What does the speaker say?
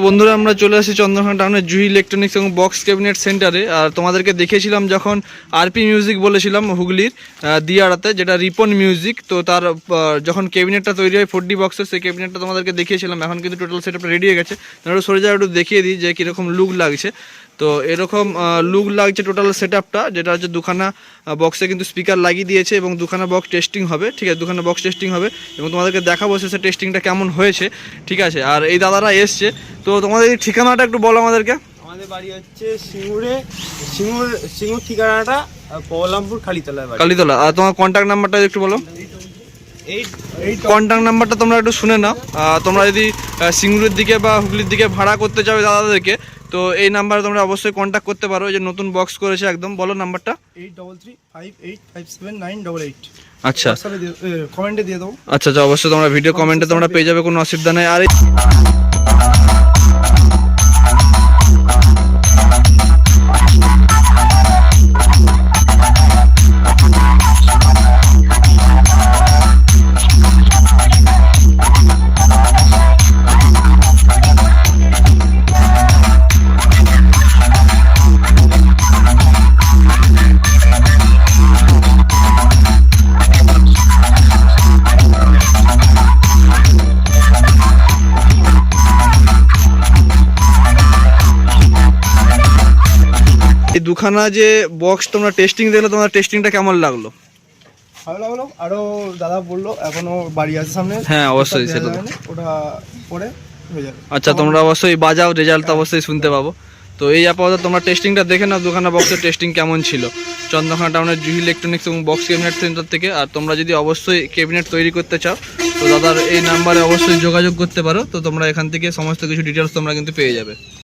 বন্ধুরা আমরা চলে আসি চন্দ্রকোনা টাউনের জুহি ইলেকট্রনিক্স এবং বক্স ক্যাবিনেট সেন্টারে। আর তোমাদেরকে দেখিয়েছিলাম যখন আরপি মিউজিক বলেছিলাম হুগলির দিয়াড়াতে, যেটা রিপন মিউজিক। তো তার যখন ক্যাবিনেটটা তৈরি হয় 4D বক্সের, সেই ক্যাবিনেটটা তোমাদেরকে দেখিয়েছিলাম। এখন কিন্তু টোটাল সেটআপটা রেডি হয়ে গেছে। একটু সরে যাওয়া একটু দেখিয়ে দিই যে কীরকম লুক লাগছে। তো এরকম লুক লাগছে টোটাল সেটআপটা, যেটা হচ্ছে দুখানা বক্সে কিন্তু স্পিকার লাগিয়ে দিয়েছে এবং দুখানা বক্স টেস্টিং হবে। ঠিক আছে, দুখানা বক্স টেস্টিং হবে এবং তোমাদেরকে দেখাবো সে টেস্টিংটা কেমন হয়েছে। ঠিক আছে, আর এই দাদারা এসছে। তো তোমাদের এই ঠিকানাটা একটু বলো আমাদেরকে। আমাদের বাড়ি হচ্ছে সিঙ্গুর ঠিকানাটা পবলামপুর কালীতলা। আর তোমার কন্ট্যাক্ট নাম্বারটা একটু বলো। কন্ট্যাক্ট নাম্বারটা তোমরা একটু শুনে নাও। তোমরা যদি সিঙ্গুরের দিকে বা হুগলির দিকে ভাড়া করতে চাও দাদাদেরকে, তো এই নাম্বারে তোমরা অবশ্যই কন্ট্যাক্ট করতে পারো। এই যে নতুন বক্স করেছে একদম। বলো নাম্বারটা। 8335857988। আচ্ছা, কমেন্টে দিয়ে দাও। আচ্ছা আচ্ছা, অবশ্যই তোমরা ভিডিও কমেন্টে তোমরা পেয়ে যাবে, কোনো অসুবিধা নেই। আর এই দুখানা যে বক্স তোমরা টেস্টিং দিলে, তোমার টেস্টিংটা কেমন লাগলো? ভালো লাগলো। আরো দাদা বললো এখনো বাড়ি আছে সামনে। হ্যাঁ অবশ্যই, সেটা ওটা পরে হয়ে যাবে। আচ্ছা, তোমরা অবশ্যই বাজাও, রেজাল্ট তো অবশ্যই শুনতে পাবো। তো এই আপাতত তোমরা টেস্টিংটা দেখে নাও, দুখানা বক্সের টেস্টিং কেমন ছিল চন্দ্রকোনা টাউনের জুহি ইলেকট্রনিক্স এবং বক্স ক্যাবিনেট সেন্টার থেকে। আর তোমরা যদি অবশ্যই ক্যাবিনেট তৈরি করতে চাও, তো দাদার এই নাম্বারে অবশ্যই যোগাযোগ করতে পারো। তো তোমরা এখান থেকে সমস্ত কিছু ডিটেলস তোমরা কিন্তু পেয়ে যাবে।